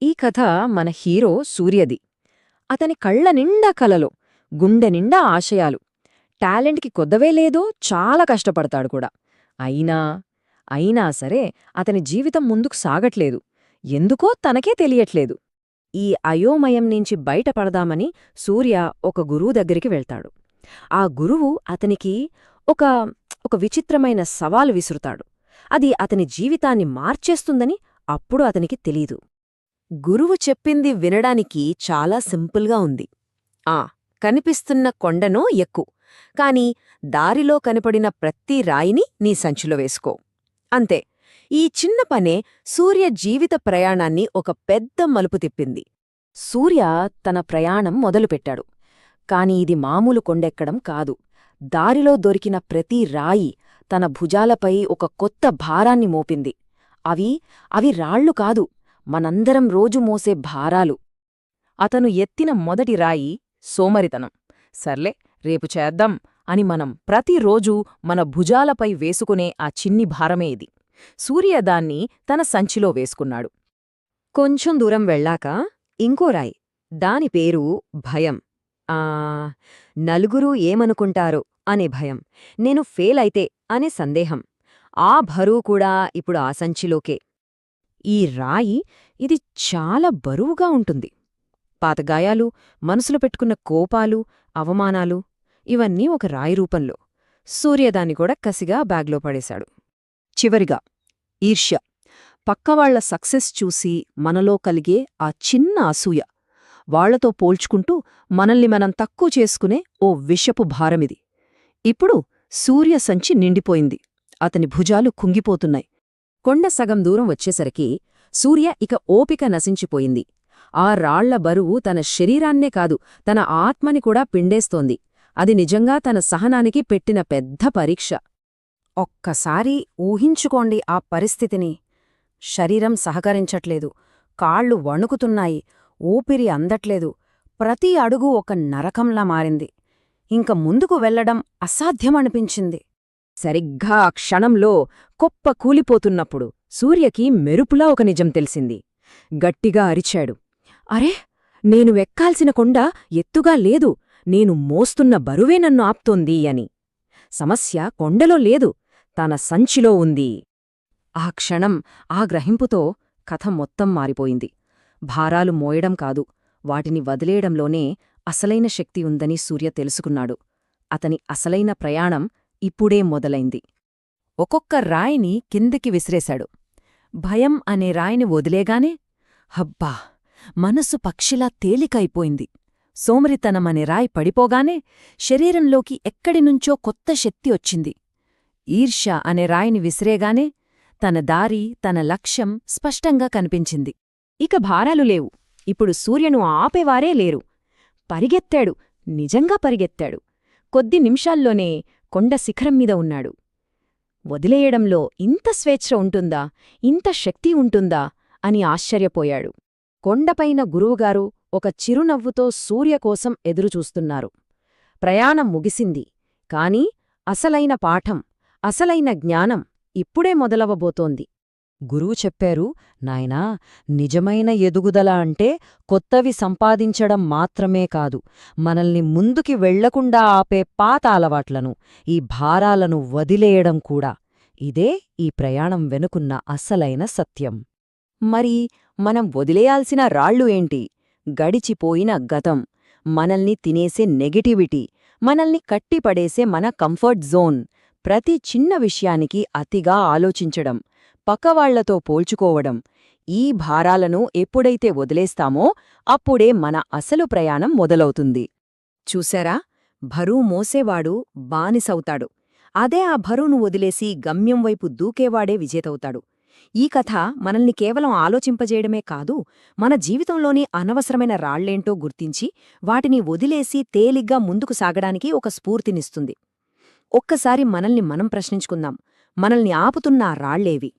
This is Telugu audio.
ఈ కథ మన హీరో సూర్యది. అతని కళ్ల నిండా కలలు, గుండె నిండా ఆశయాలు. టాలెంట్కి కొద్దవే లేదో చాలా కష్టపడతాడు కూడా. అయినా సరే అతని జీవితం ముందుకు సాగట్లేదు. ఎందుకో తనకే తెలియట్లేదు. ఈ అయోమయం నుంచి బయటపడదామని సూర్య ఒక గురువు దగ్గరికి వెళ్తాడు. ఆ గురువు అతనికి ఒక ఒక విచిత్రమైన సవాలు విసురుతాడు. అది అతని జీవితాన్ని మార్చేస్తుందని అప్పుడు అతనికి తెలీదు. గురువు చెప్పింది వినడానికి చాలా సింపుల్గా ఉంది. కనిపిస్తున్న కొండనో ఎక్కు, కాని దారిలో కనపడిన ప్రతి రాయిని నీ సంచిలో వేసుకో. అంతే. ఈ చిన్న పనే సూర్య జీవిత ప్రయాణాన్ని ఒక పెద్ద మలుపు తిప్పింది. సూర్య తన ప్రయాణం మొదలుపెట్టాడు. కాని ఇది మామూలు కొండెక్కడం కాదు. దారిలో దొరికిన ప్రతి రాయి తన భుజాలపై ఒక కొత్త భారాన్ని మోపింది. అవి రాళ్లు కాదు, మనందరం రోజు మోసే భారాలు. అతను ఎత్తిన మొదటి రాయి సోమరితనం. సర్లే, రేపు చేద్దాం అని మనం ప్రతిరోజూ మన భుజాలపై వేసుకునే ఆ చిన్ని భారమే ఇది. సూర్య దాన్ని తన సంచిలో వేసుకున్నాడు. కొంచెం దూరం వెళ్ళాక ఇంకో రాయి. దాని పేరు భయం. నలుగురు ఏమనుకుంటారో అనే భయం, నేను ఫెయిల్ అయితే అనే సందేహం. ఆ బరువు కూడా ఇప్పుడు ఆ సంచిలోకే. ఈ రాయి ఇది చాలా బరువుగా ఉంటుంది. పాతగాయాలు, మనసులో పెట్టుకున్న కోపాలు, అవమానాలు ఇవన్నీ ఒక రాయి రూపంలో. సూర్యదాన్ని కూడా కసిగా బ్యాగ్లో పడేశాడు. చివరిగా ఈర్ష్య. పక్కవాళ్ల సక్సెస్ చూసి మనలో కలిగే ఆ చిన్న అసూయ. వాళ్లతో పోల్చుకుంటూ మనల్ని మనం తక్కువ చేసుకునే ఓ విషపు భారమిది. ఇప్పుడు సూర్య సంచి నిండిపోయింది. అతని భుజాలు కుంగిపోతున్నాయి. కొండ సగం దూరం వచ్చేసరికి సూర్య ఇక ఓపిక నశించిపోయింది. ఆ రాళ్ల బరువు తన శరీరాన్నే కాదు, తన ఆత్మని కూడా పిండేస్తోంది. అది నిజంగా తన సహనానికి పెట్టిన పెద్ద పరీక్ష. ఒక్కసారి ఊహించుకోండి ఆ పరిస్థితిని. శరీరం సహకరించట్లేదు, కాళ్ళు వణుకుతున్నాయి, ఊపిరి అందట్లేదు. ప్రతి అడుగు ఒక నరకంలా మారింది. ఇంక ముందుకు వెళ్లడం అసాధ్యమనిపించింది. సరిగ్గా ఆ క్షణంలో కొప్ప కూలిపోతున్నప్పుడు సూర్యకి మెరుపులా ఒక నిజం తెలిసింది. గట్టిగా అరిచాడు, అరే, నేను వెక్కాల్సిన కొండ ఎత్తుగా లేదు, నేను మోస్తున్న బరువే నన్ను ఆప్తోంది అని. సమస్య కొండలో లేదు, తన సంచిలో ఉంది. ఆ క్షణం, ఆ గ్రహింపుతో కథ మొత్తం మారిపోయింది. భారాలు మోయడం కాదు, వాటిని వదిలేయడంలోనే అసలైన శక్తి ఉందని సూర్య తెలుసుకున్నాడు. అతని అసలైన ప్రయాణం ఇప్పుడే మొదలైంది. ఒక్కొక్క రాయిని కిందికి విసిరేశాడు. భయం అనే రాయిని వదిలేగానే హబ్బా, మనసు పక్షిలా తేలికైపోయింది. సోమరితనమనే రాయి పడిపోగానే శరీరంలోకి ఎక్కడినుంచో కొత్త శక్తి వచ్చింది. ఈర్ష్య అనే రాయిని విసిరేగానే తన దారి, తన లక్ష్యం స్పష్టంగా కనిపించింది. ఇక భారాలు లేవు. ఇప్పుడు సూర్యను ఆపేవారే లేరు. పరిగెత్తాడు, నిజంగా పరిగెత్తాడు. కొద్ది నిమిషాల్లోనే కొండ శిఖరం మీద ఉన్నాడు. వదిలేయడంలో ఇంత స్వేచ్ఛ ఉంటుందా, ఇంత శక్తి ఉంటుందా అని ఆశ్చర్యపోయాడు. కొండపైన గురువుగారు ఒక చిరునవ్వుతో సూర్యకోసం ఎదురుచూస్తున్నారు. ప్రయాణం ముగిసింది, కాని అసలైన పాఠం, అసలైన జ్ఞానం ఇప్పుడే మొదలవబోతోంది. గురువు చెప్పారు, నాయనా, నిజమైన ఎదుగుదల అంటే కొత్తవి సంపాదించడం మాత్రమే కాదు, మనల్ని ముందుకి వెళ్లకుండా ఆపే పాత అలవాట్లను, ఈ భారాలను వదిలేయడం కూడా. ఇదే ఈ ప్రయాణం వెనుకున్న అసలైన సత్యం. మరి మనం వదిలేయాల్సిన రాళ్ళు ఏంటి? గడిచిపోయిన గతం, మనల్ని తినేసే నెగటివిటీ, మనల్ని కట్టిపడేసే మన కంఫర్ట్ జోన్. ప్రతి చిన్న విషయానికి అతిగా ఆలోచించడం, పక్కవాళ్లతో పోల్చుకోవడం. ఈ భారాలను ఎప్పుడైతే వదిలేస్తామో అప్పుడే మన అసలు ప్రయాణం మొదలవుతుంది. చూశారా, బరువు మోసేవాడు బానిసవుతాడు. అదే ఆ బరువును వదిలేసి గమ్యం వైపు దూకేవాడే విజేతవుతాడు. ఈ కథ మనల్ని కేవలం ఆలోచింపజేయడమే కాదు, మన జీవితంలోని అనవసరమైన రాళ్లేంటో గుర్తించి వాటిని వదిలేసి తేలిగ్గా ముందుకు సాగడానికి ఒక స్ఫూర్తినిస్తుంది. ఒక్కసారి మనల్ని మనం ప్రశ్నించుకుందాం, మనల్ని ఆపుతున్న ఆ రాళ్లేవి?